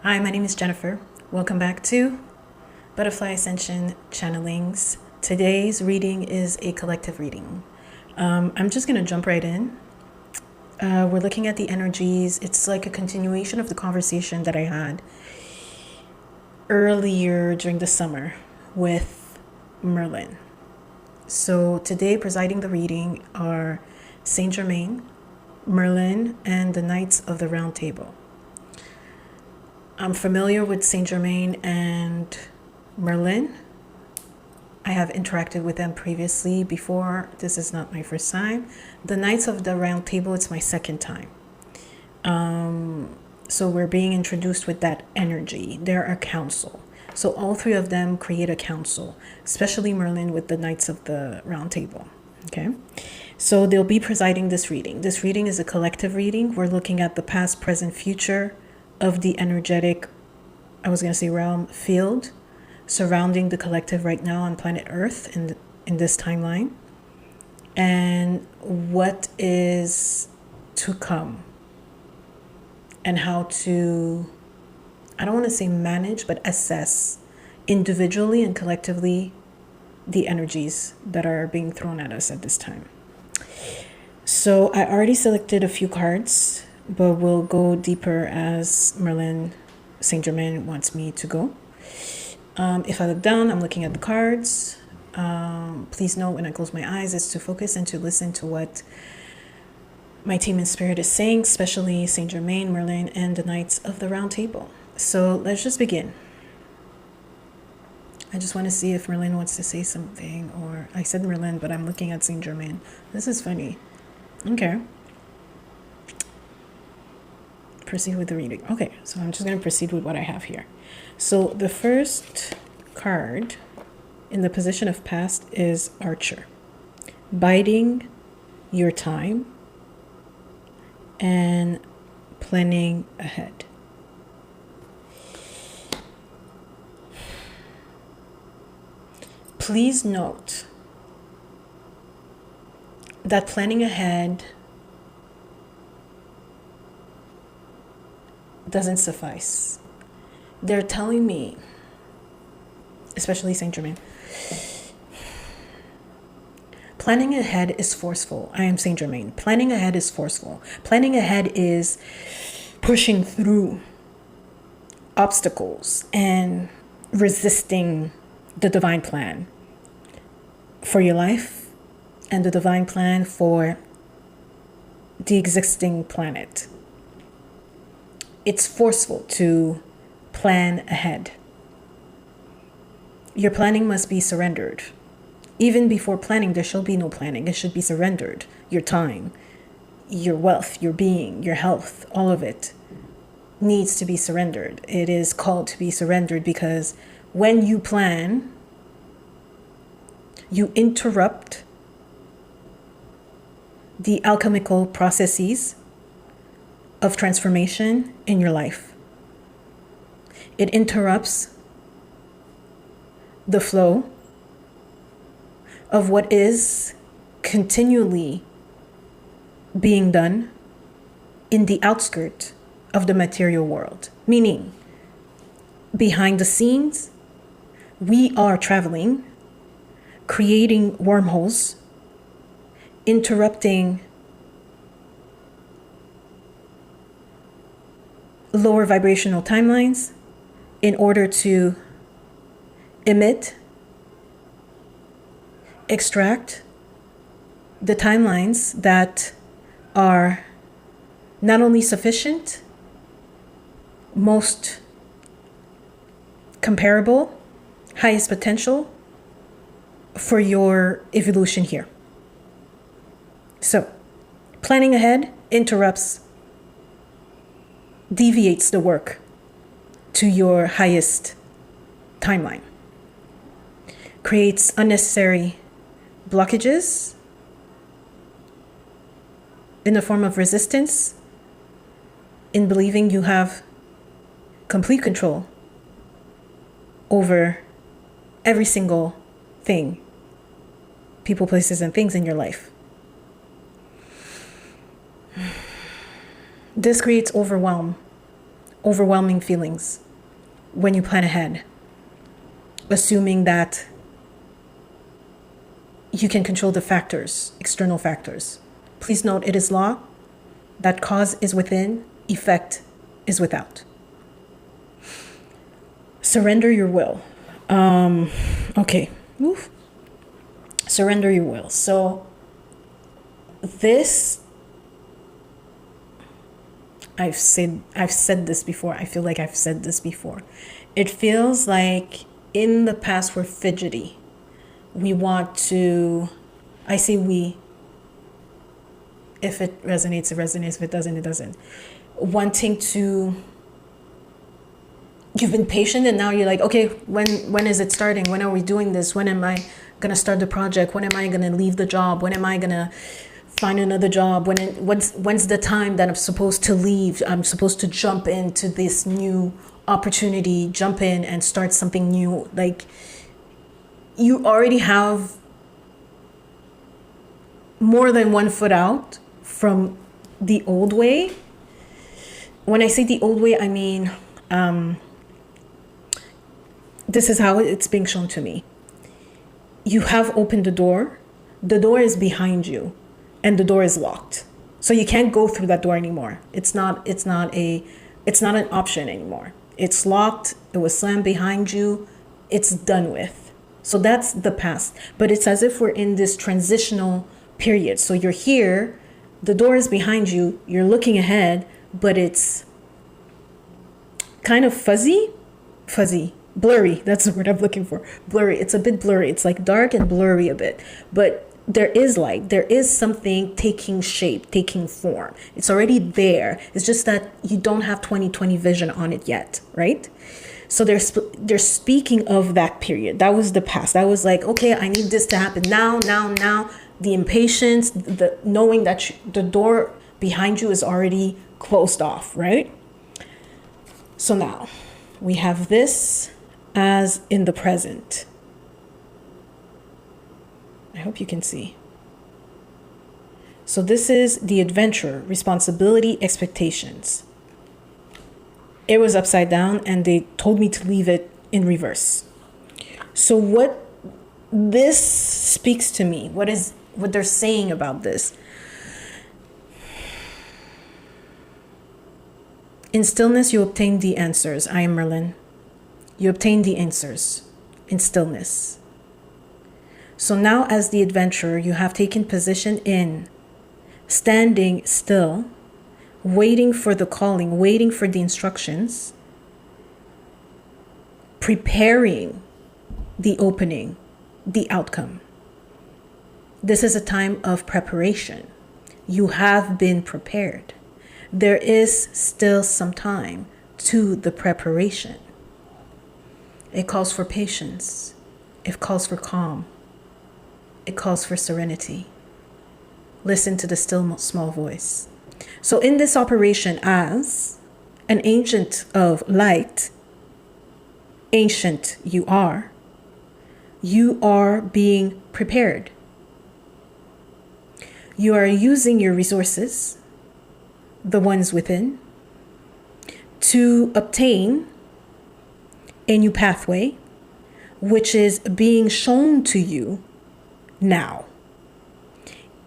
Hi, my name is Jennifer. Welcome back to Butterfly Ascension Channelings. Today's reading is a collective reading. I'm just going to jump right in. We're looking at the energies. It's like a continuation of the conversation that I had earlier during the summer with Merlin. So today, presiding the reading are Saint Germain, Merlin, and the Knights of the Round Table. I'm familiar with Saint Germain and Merlin. I have interacted with them previously before. This is not my first time. The Knights of the Round Table, it's my second time. So we're being introduced with that energy. They're a council. So all three of them create a council, especially Merlin with the Knights of the Round Table. Okay. So they'll be presiding this reading. This reading is a collective reading. We're looking at the past, present, future of the energetic, realm field surrounding the collective right now on planet Earth in this timeline, and what is to come, and how to, I don't want to say manage, but assess individually and collectively the energies that are being thrown at us at this time. So I already selected a few cards, but we'll go deeper as Merlin, Saint Germain wants me to go. If I look down, I'm looking at the cards. Please note when I close my eyes, it's to focus and to listen to what my team in spirit is saying, especially Saint Germain, Merlin, and the Knights of the Round Table. So let's just begin. I just want to see if Merlin wants to say something, or I said Merlin, but I'm looking at Saint Germain. This is funny. Okay. Proceed with the reading. Okay, so I'm just going to proceed with what I have here. So the first card in the position of past is Archer. Biding your time and planning ahead. Please note that planning ahead doesn't suffice. They're telling me, especially Saint Germain, planning ahead is forceful. I am Saint Germain. Planning ahead is forceful. Planning ahead is pushing through obstacles and resisting the divine plan for your life and the divine plan for the existing planet. It's forceful to plan ahead. Your planning must be surrendered. Even before planning, there shall be no planning. It should be surrendered. Your time, your wealth, your being, your health, all of it needs to be surrendered. It is called to be surrendered because when you plan, you interrupt the alchemical processes of transformation in your life. It interrupts the flow of what is continually being done in the outskirt of the material world. Meaning, behind the scenes, we are traveling, creating wormholes, interrupting lower vibrational timelines in order to emit, extract the timelines that are not only sufficient, most comparable, highest potential for your evolution here. So, planning ahead interrupts, deviates the work to your highest timeline, creates unnecessary blockages in the form of resistance in believing you have complete control over every single thing, people, places, and things in your life. This creates overwhelming feelings when you plan ahead, assuming that you can control the factors, external factors. Please note, it is law that cause is within, effect is without. Surrender your will. Okay. Oof. Surrender your will. So this, I've said this before. I feel like I've said this before. It feels like in the past we're fidgety. We want to, I say we, if it resonates, it resonates. If it doesn't, it doesn't. Wanting to, you've been patient and now you're like, okay, when is it starting? When are we doing this? When am I going to start the project? When am I going to leave the job? When am I going to find another job? When's the time that I'm supposed to leave? I'm supposed to jump into this new opportunity, jump in and start something new. Like, you already have more than one foot out from the old way. When I say the old way, I mean, this is how it's being shown to me. You have opened the door is behind you, and the door is locked. So you can't go through that door anymore. It's not an option anymore. It's locked, it was slammed behind you, it's done with. So that's the past. But it's as if we're in this transitional period. So you're here, the door is behind you, you're looking ahead, but it's kind of fuzzy, blurry. That's the word I'm looking for. Blurry. It's a bit blurry. It's like dark and blurry a bit, but there is light. There is something taking shape, taking form. It's already there. It's just that you don't have 20/20 vision on it yet, right? So they're speaking of that period. That was the past. That was like, okay, I need this to happen now. The impatience, the knowing that the door behind you is already closed off, right? So now we have this as in the present. I hope you can see. So this is the adventure, responsibility, expectations. It was upside down and they told me to leave it in reverse. So what this speaks to me, what they're saying about this. In stillness, you obtain the answers. I am Merlin. You obtain the answers in stillness. So now as the adventurer, you have taken position in standing still, waiting for the calling, waiting for the instructions, preparing the opening, the outcome. This is a time of preparation. You have been prepared. There is still some time to the preparation. It calls for patience. It calls for calm. It calls for serenity. Listen to the still small voice. So in this operation, as an agent of light, ancient you are being prepared. You are using your resources, the ones within, to obtain a new pathway, which is being shown to you now.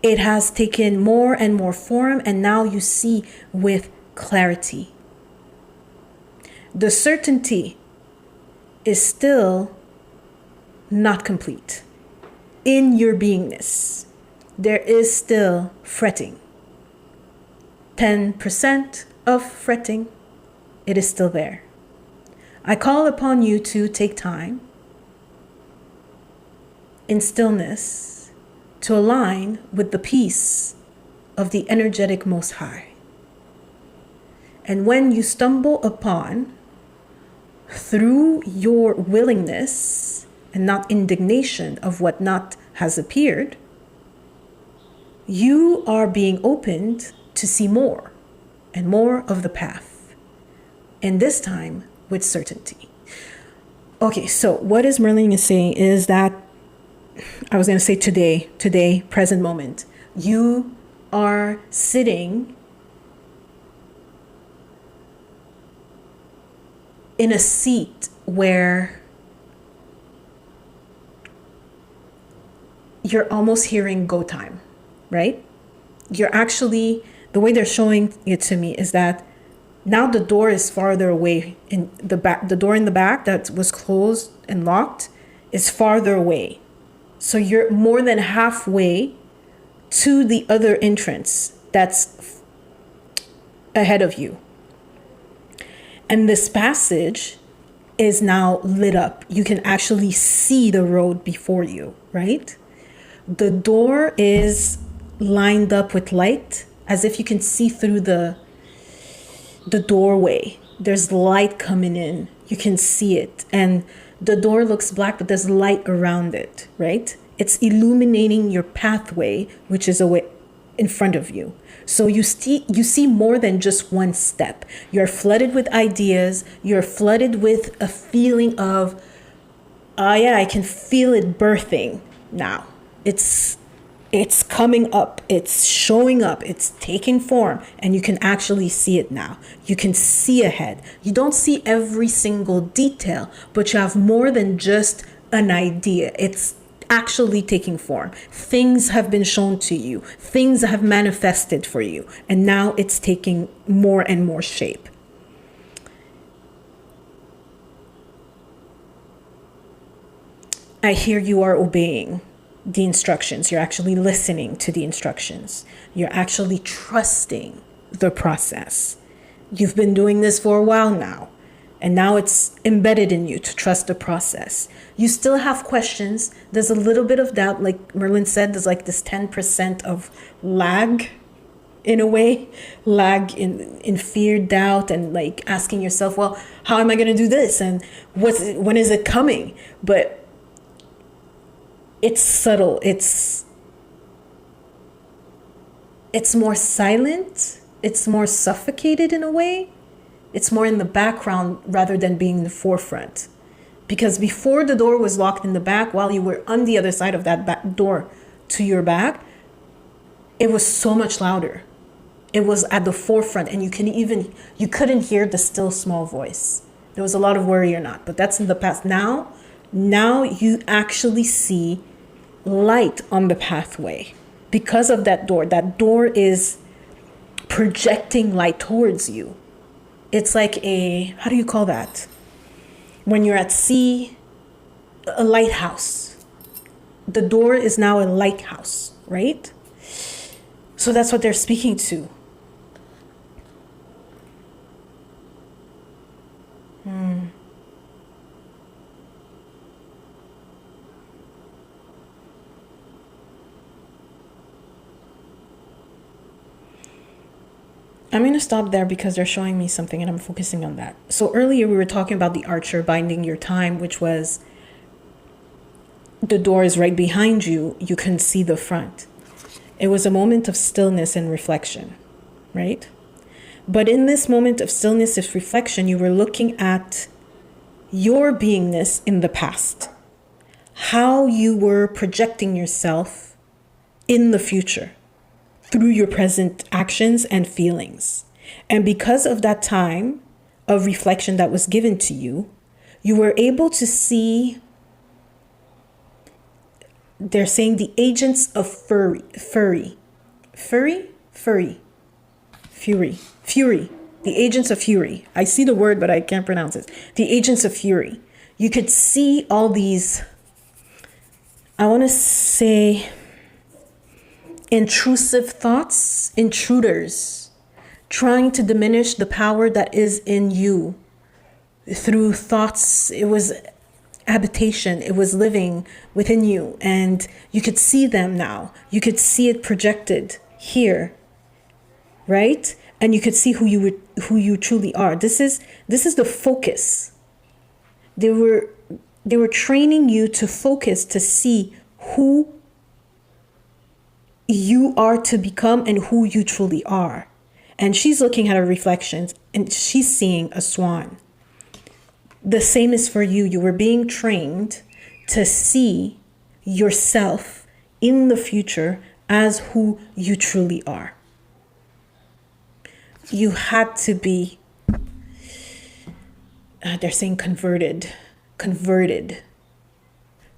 It has taken more and more form, and now you see with clarity. The certainty is still not complete. In your beingness, there is still fretting. 10% of fretting, it is still there. I call upon you to take time in stillness to align with the peace of the energetic Most High. And when you stumble upon, through your willingness and not indignation of what not has appeared, you are being opened to see more and more of the path. And this time with certainty. Okay, so what is Merlin is saying is that, I was going to say today, present moment. You are sitting in a seat where you're almost hearing go time, right? You're actually, the way they're showing it to me is that now the door is farther away in the back. The door in the back that was closed and locked is farther away. So you're more than halfway to the other entrance that's ahead of you. And this passage is now lit up. You can actually see the road before you, right? The door is lined up with light, as if you can see through the doorway. There's light coming in. You can see it. And the door looks black, but there's light around it, right? It's illuminating your pathway, which is away in front of you. So you see more than just one step. You're flooded with ideas. You're flooded with a feeling of, oh yeah, I can feel it birthing now. It's coming up, it's showing up, it's taking form, and you can actually see it now. You can see ahead. You don't see every single detail, but you have more than just an idea. It's actually taking form. Things have been shown to you. Things have manifested for you, and now it's taking more and more shape. I hear you are obeying the instructions. You're actually listening to the instructions. You're actually trusting the process. You've been doing this for a while now, and now it's embedded in you to trust the process. You still have questions. There's a little bit of doubt. Like Merlin said, there's like this 10% of lag, in a way, lag in fear, doubt, and like asking yourself, well, how am I going to do this? And when is it coming? But it's subtle. It's more silent. It's more suffocated in a way. It's more in the background rather than being in the forefront. Because before the door was locked in the back, while you were on the other side of that back door to your back, it was so much louder. It was at the forefront, and you couldn't hear the still small voice. There was a lot of worry or not, but that's in the past. Now you actually see light on the pathway because of that door. That door is projecting light towards you. It's like how do you call that? When you're at sea, a lighthouse. The door is now a lighthouse, right? So that's what they're speaking to. I'm going to stop there because they're showing me something and I'm focusing on that. So earlier we were talking about the archer binding your time, which was the door is right behind you. You can see the front. It was a moment of stillness and reflection, right? But in this moment of stillness and reflection, you were looking at your beingness in the past, how you were projecting yourself in the future through your present actions and feelings. And because of that time of reflection that was given to you, you were able to see, they're saying, the agents of fury. The agents of fury. I see the word, but I can't pronounce it. The agents of fury. You could see all these, I want to say, intrusive thoughts, intruders, trying to diminish the power that is in you through thoughts. It was habitation. It was living within you, and you could see them now. You could see it projected here, right? And you could see who you truly are. This is the focus. They were training you to focus, to see who you are to become and who you truly are. And she's looking at her reflections and she's seeing a swan. The same is for you. You were being trained to see yourself in the future as who you truly are. You had to be they're saying converted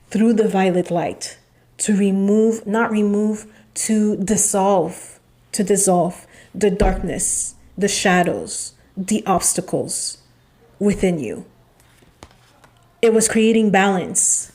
through the violet light to remove, not remove, to dissolve the darkness, the shadows, the obstacles within you. It was creating balance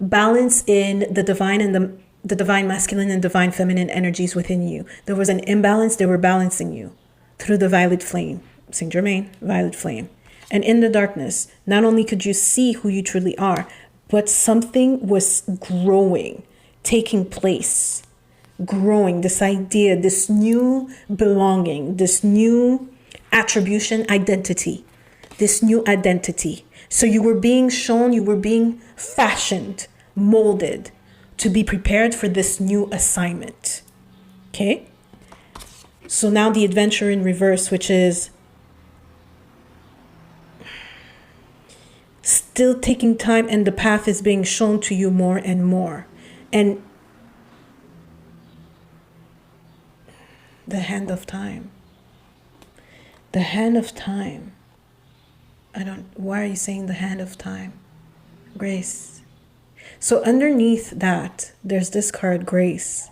in the divine and the divine masculine and divine feminine energies within you. There was an imbalance, they were balancing you through the violet flame, Saint Germain, violet flame. And in the darkness, not only could you see who you truly are, but something was growing, taking place, growing, this idea, this new belonging, this new attribution, identity, this new identity. So you were being shown, you were being fashioned, molded to be prepared for this new assignment. Okay? So now the adventure in reverse, which is still taking time, and the path is being shown to you more and more. And the hand of time. The hand of time. Why are you saying the hand of time? Grace. So underneath that, there's this card, grace.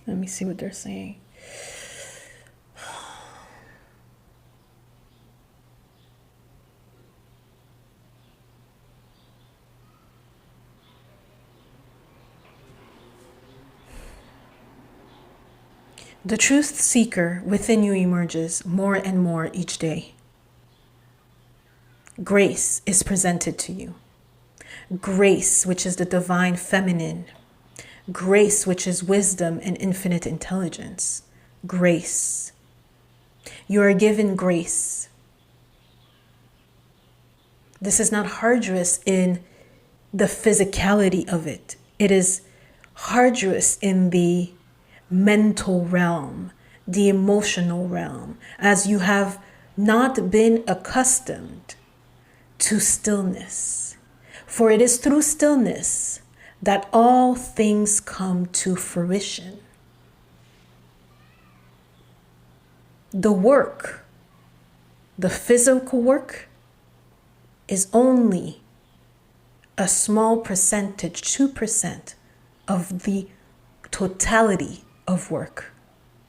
Let me see what they're saying. The truth seeker within you emerges more and more each day. Grace is presented to you. Grace, which is the divine feminine. Grace, which is wisdom and infinite intelligence. Grace. You are given grace. This is not arduous in the physicality of it. It is arduous in the mental realm, the emotional realm, as you have not been accustomed to stillness. For it is through stillness that all things come to fruition. The work, the physical work, is only a small percentage, 2% of the totality of work,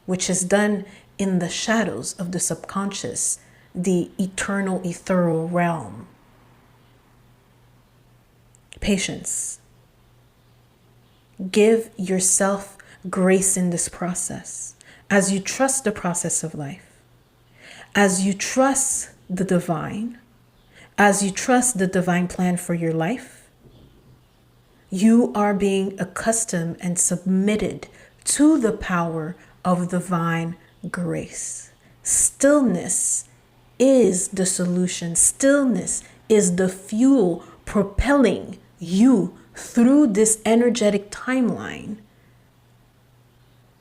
which is done in the shadows of the subconscious, the eternal, ethereal realm. Patience. Give yourself grace in this process as you trust the process of life, as you trust the divine, as you trust the divine plan for your life. You are being accustomed and submitted to the power of divine grace. Stillness is the solution. Stillness is the fuel propelling you through this energetic timeline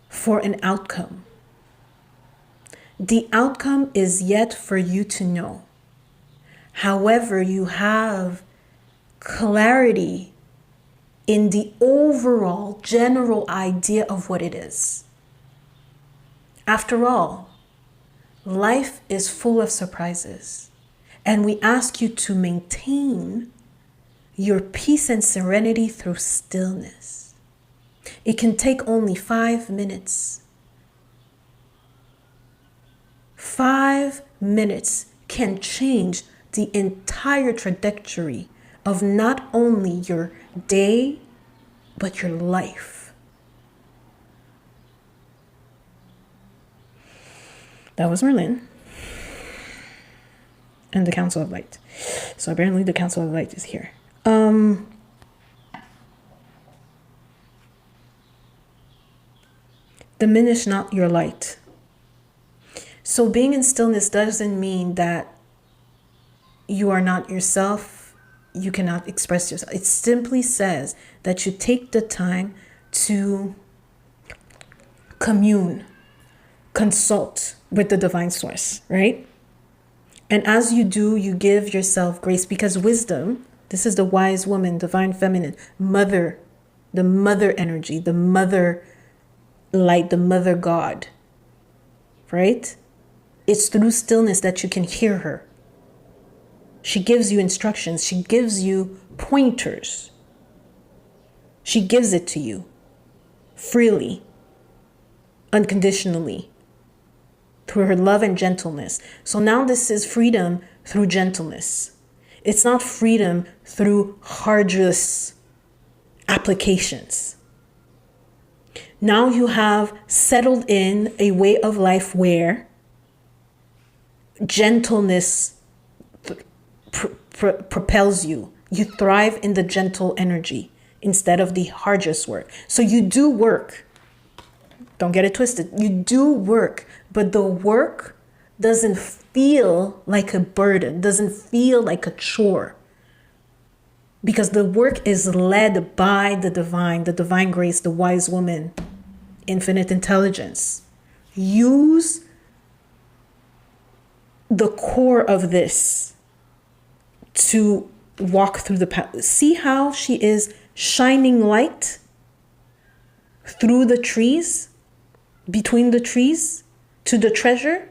for an outcome. The outcome is yet for you to know. However, you have clarity in the overall general idea of what it is. After all, life is full of surprises, and we ask you to maintain your peace and serenity through stillness. It can take only 5 minutes. 5 minutes can change the entire trajectory of not only your day, but your life. That was Merlin and the Council of Light. So apparently the Council of Light is here. Diminish not your light. So being in stillness doesn't mean that you are not yourself, you cannot express yourself. It simply says that you take the time to commune, consult with the divine source, right? And as you do, you give yourself grace, because wisdom, this is the wise woman, divine feminine, mother, the mother energy, the mother light, the mother God, right? It's through stillness that you can hear her. She gives you instructions. She gives you pointers. She gives it to you freely, unconditionally, through her love and gentleness. So now this is freedom through gentleness. It's not freedom through arduous applications. Now you have settled in a way of life where gentleness propels you. You thrive in the gentle energy instead of the arduous work. So you do work. Don't get it twisted. You do work, but the work doesn't feel like a burden, doesn't feel like a chore. Because the work is led by the divine grace, the wise woman, infinite intelligence. Use the core of this to walk through the path. See how she is shining light through the trees, between the trees, to the treasure,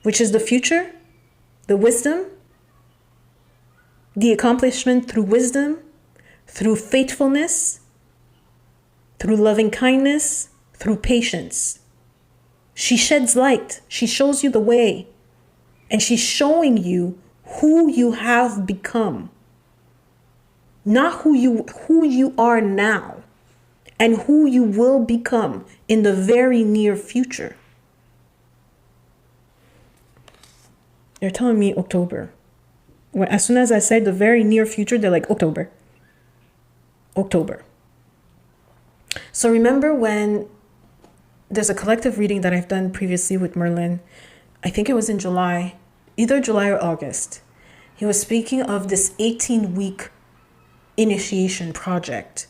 which is the future, the wisdom, the accomplishment through wisdom, through faithfulness, through loving kindness, through patience. She sheds light. She shows you the way. And she's showing you who you have become. Not who you are now, and who you will become in the very near future. They're telling me October. As soon as I said the very near future, they're like, October. October. So remember when there's a collective reading that I've done previously with Merlin, I think it was in July, either July or August. He was speaking of this 18-week initiation project.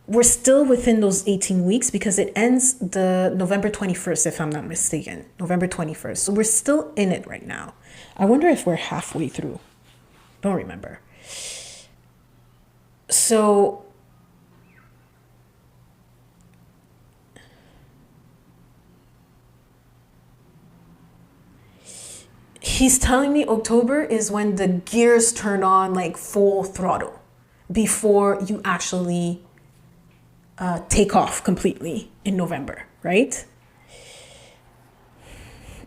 We're still within those 18 weeks because it ends the November 21st, if I'm not mistaken. November 21st. So we're still in it right now. I wonder if we're halfway through. Don't remember. So he's telling me October is when the gears turn on like full throttle before you actually take off completely in November, right?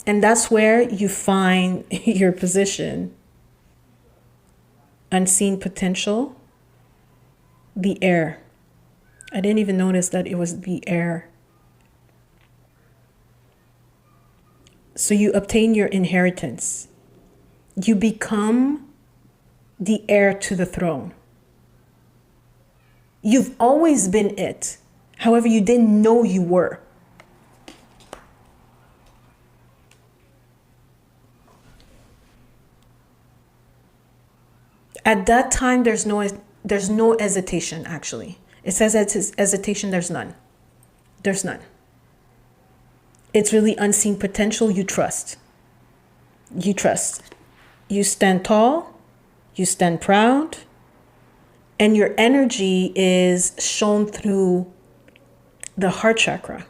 And that's where you find your position. Unseen potential, the Heir. I didn't even notice that it was the Heir. So you obtain your inheritance. You become the heir to the throne. You've always been it. However, you didn't know you were. At that time, there's no hesitation, actually. It says hesitation, there's none. There's none. It's really unseen potential. You trust. You trust. You stand tall. You stand proud. And your energy is shown through the heart chakra.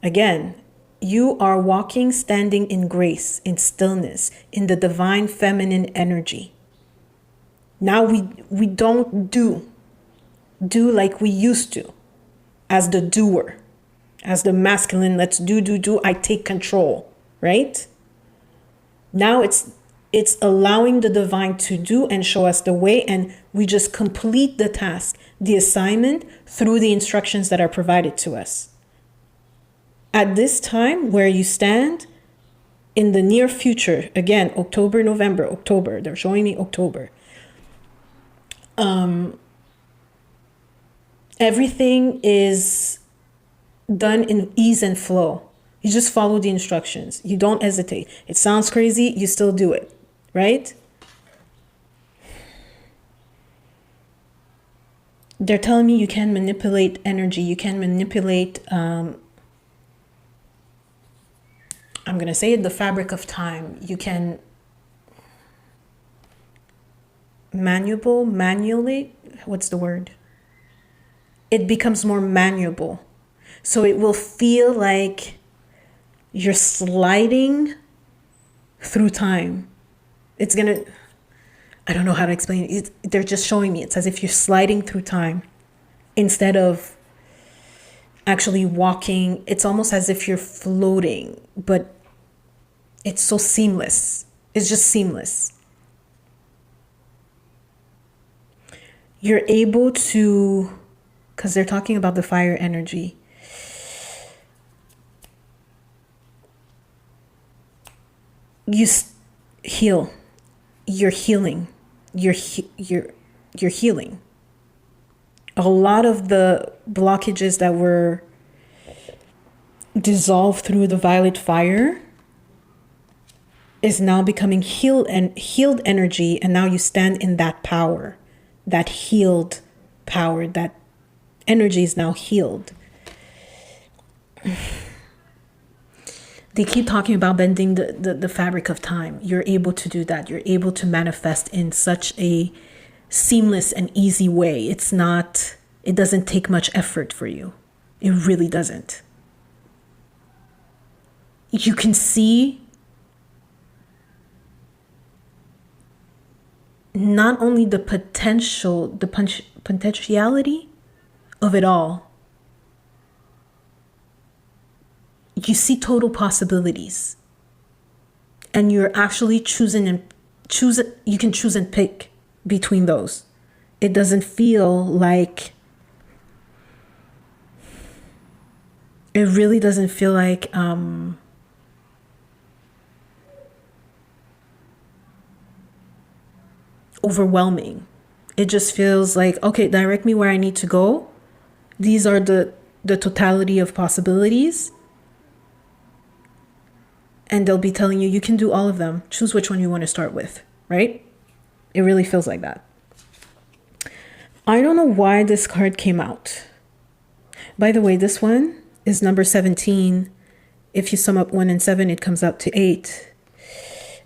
Again, you are walking, standing in grace, in stillness, in the divine feminine energy. Now we don't do like we used to as the doer, as the masculine, let's do, I take control, right? Now it's allowing the divine to do and show us the way, and we just complete the task, the assignment, through the instructions that are provided to us. At this time where you stand, in the near future, again, October, November, October, they're showing me October. Everything is done in ease and flow. You just follow the instructions. You don't hesitate. It sounds crazy, you still do it, right? They're telling me you can manipulate energy. You can manipulate, I'm going to say it, the fabric of time. You can manually, what's the word? it becomes more malleable. So it will feel like you're sliding through time. It's gonna, I don't know how to explain it. They're just showing me. It's as if you're sliding through time instead of actually walking. It's almost as if you're floating, but it's so seamless. It's just seamless. You're able to, because they're talking about the fire energy. You heal. You're healing. You're healing. A lot of the blockages that were dissolved through the violet fire is now becoming healed energy, and now you stand in that power, that healed power. That energy is now healed. They keep talking about bending the fabric of time. You're able to do that. You're able to manifest in such a seamless and easy way. It doesn't take much effort for you. It really doesn't. You can see not only the potentiality of it all. You see total possibilities, and you're actually you can choose and pick between those. It doesn't feel like, it really doesn't feel like overwhelming. It just feels like, okay, direct me where I need to go. These are the totality of possibilities. And they'll be telling you, you can do all of them. Choose which one you want to start with, right? It really feels like that. I don't know why this card came out. By the way, this one is number 17. If you sum up 1 and 7, it comes out to 8.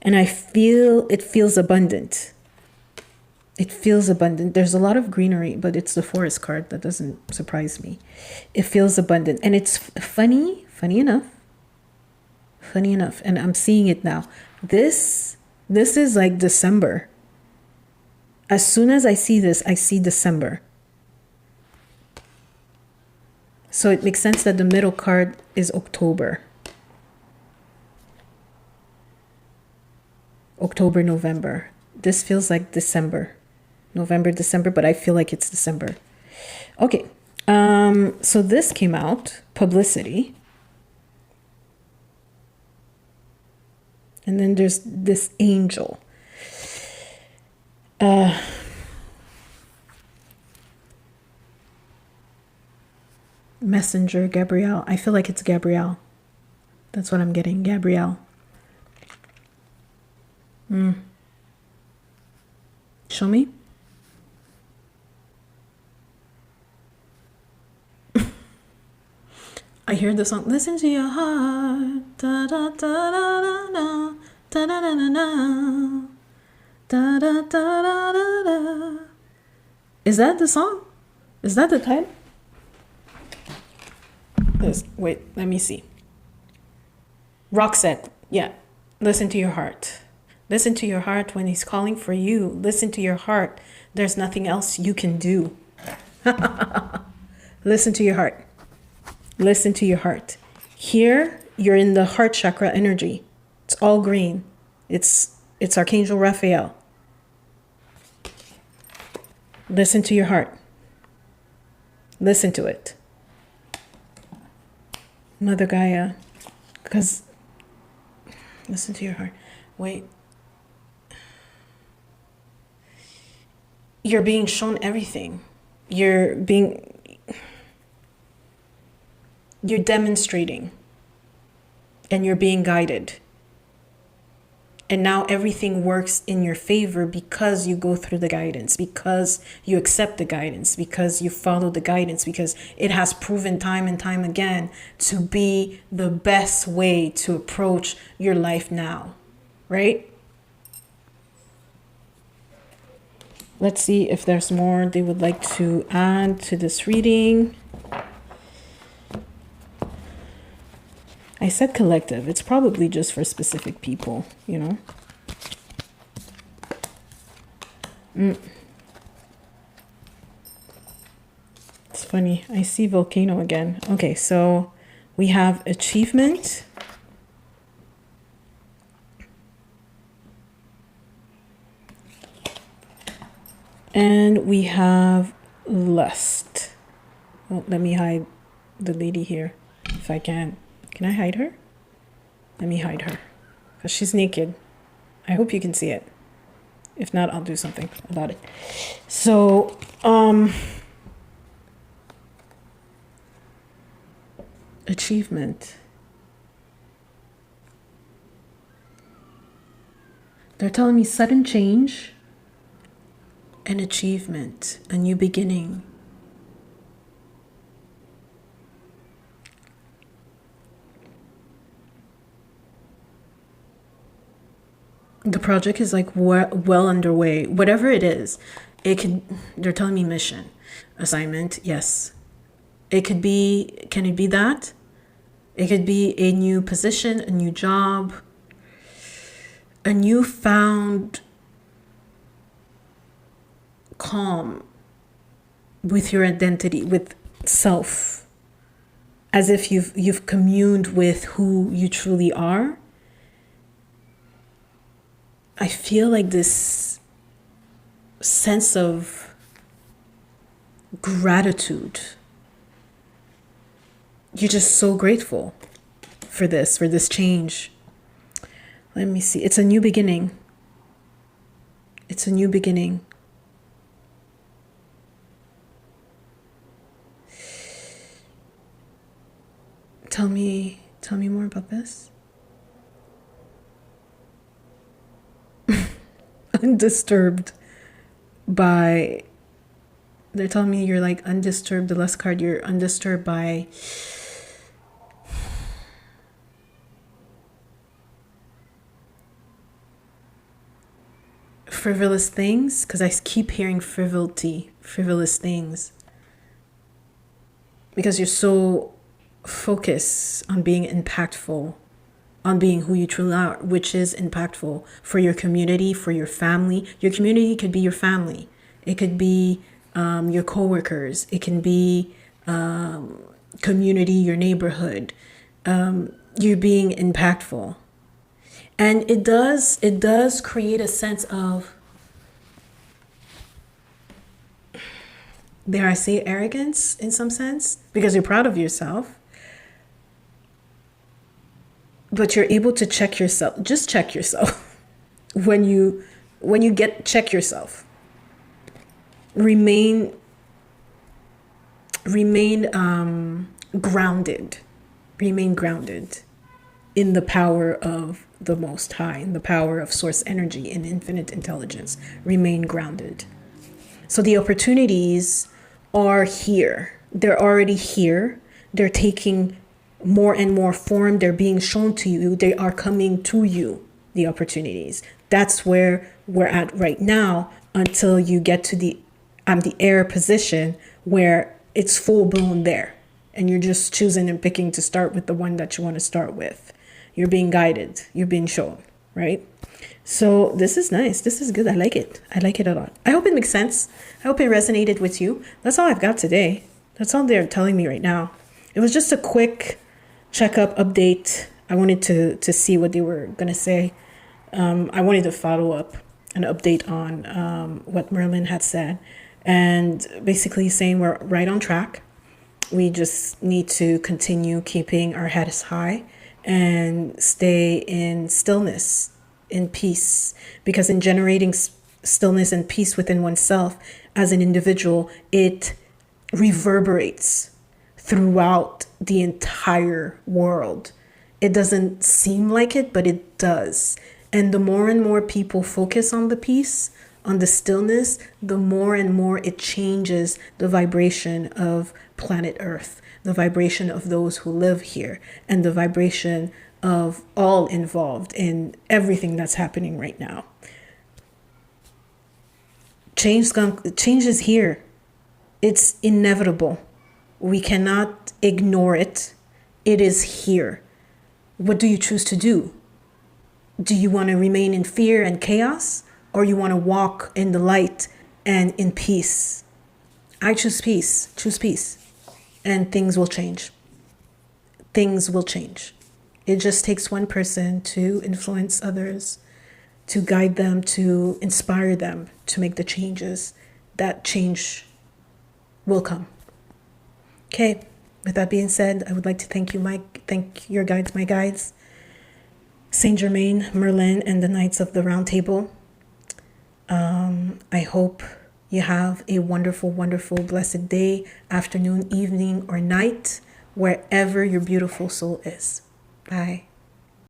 And I feel it feels abundant. It feels abundant. There's a lot of greenery, but it's the forest card. That doesn't surprise me. It feels abundant. And it's funny enough, and I'm seeing it now. This is like December. As soon as I see this, I see December. So it makes sense that the middle card is October. October, November. This feels like December. November, December, but I feel like it's December. Okay. So this came out, publicity. And then there's this angel. Messenger, Gabrielle. I feel like it's Gabrielle. That's what I'm getting, Gabrielle. Show me. I hear the song, listen to your heart, da da da da da da da da da da da da da da. Is that the song? Is that the title? Wait, let me see. Roxette, yeah. Listen to your heart. Listen to your heart when he's calling for you. Listen to your heart. There's nothing else you can do. Listen to your heart. Listen to your heart. Here, you're in the heart chakra energy. It's all green. It's Archangel Raphael. Listen to your heart. Listen to it. Mother Gaia. Because, listen to your heart. Wait. You're being shown everything. You're demonstrating, and you're being guided. And now everything works in your favor because you go through the guidance, because you accept the guidance, because you follow the guidance, because it has proven time and time again to be the best way to approach your life now, right? Let's see if there's more they would like to add to this reading. I said collective. It's probably just for specific people, you know. It's funny. I see volcano again. Okay, so we have achievement. And we have lust. Oh, let me hide the lady here if I can. Can I hide her? Let me hide her because she's naked. I hope you can see it. If not, I'll do something about it. So, achievement. They're telling me sudden change and achievement, a new beginning. The project is like well underway. Whatever it is, they're telling me mission, assignment, yes. It could be, can it be that? It could be a new position, a new job, a newfound calm with your identity, with self, as if you've communed with who you truly are. I feel like this sense of gratitude. You're just so grateful for this change. Let me see. It's a new beginning. It's a new beginning. Tell me more about this. Undisturbed by, they're telling me you're like undisturbed, the last card, you're undisturbed by frivolous things, because I keep hearing frivolous things, because you're so focused on being impactful, on being who you truly are, which is impactful for your community, for your family. Your community could be your family. It could be your coworkers. It can be community, your neighborhood. You're being impactful. And it does create a sense of, dare I say, arrogance in some sense, because you're proud of yourself. But you're able to check yourself. Just check yourself. When you check yourself. Remain grounded. Remain grounded in the power of the Most High, in the power of source energy and infinite intelligence. Remain grounded. So the opportunities are here. They're already here. They're taking more and more form. They're being shown to you. They are coming to you, the opportunities. That's where we're at right now, until you get to the Heir position, where it's full blown there. And you're just choosing and picking to start with the one that you want to start with. You're being guided. You're being shown, right? So this is nice. This is good. I like it. I like it a lot. I hope it makes sense. I hope it resonated with you. That's all I've got today. That's all they're telling me right now. It was just a quick checkup update. I wanted to see what they were going to say. I wanted to follow up an update on what Merlin had said. And basically saying we're right on track. We just need to continue keeping our heads high and stay in stillness, in peace. Because in generating stillness and peace within oneself as an individual, it reverberates throughout the entire world. It doesn't seem like it, but it does. And the more and more people focus on the peace, on the stillness, the more and more it changes the vibration of planet Earth, the vibration of those who live here, and the vibration of all involved in everything that's happening right now. Change is here. It's inevitable. We cannot ignore it. It is here. What do you choose to do? Do you want to remain in fear and chaos, or you want to walk in the light and in peace? I choose peace. Choose peace. And things will change. Things will change. It just takes one person to influence others, to guide them, to inspire them to make the changes. That change will come. Okay, with that being said, I would like to thank your guides, my guides, Saint Germain, Merlin, and the Knights of the Round Table. I hope you have a wonderful, wonderful, blessed day, afternoon, evening, or night, wherever your beautiful soul is. Bye.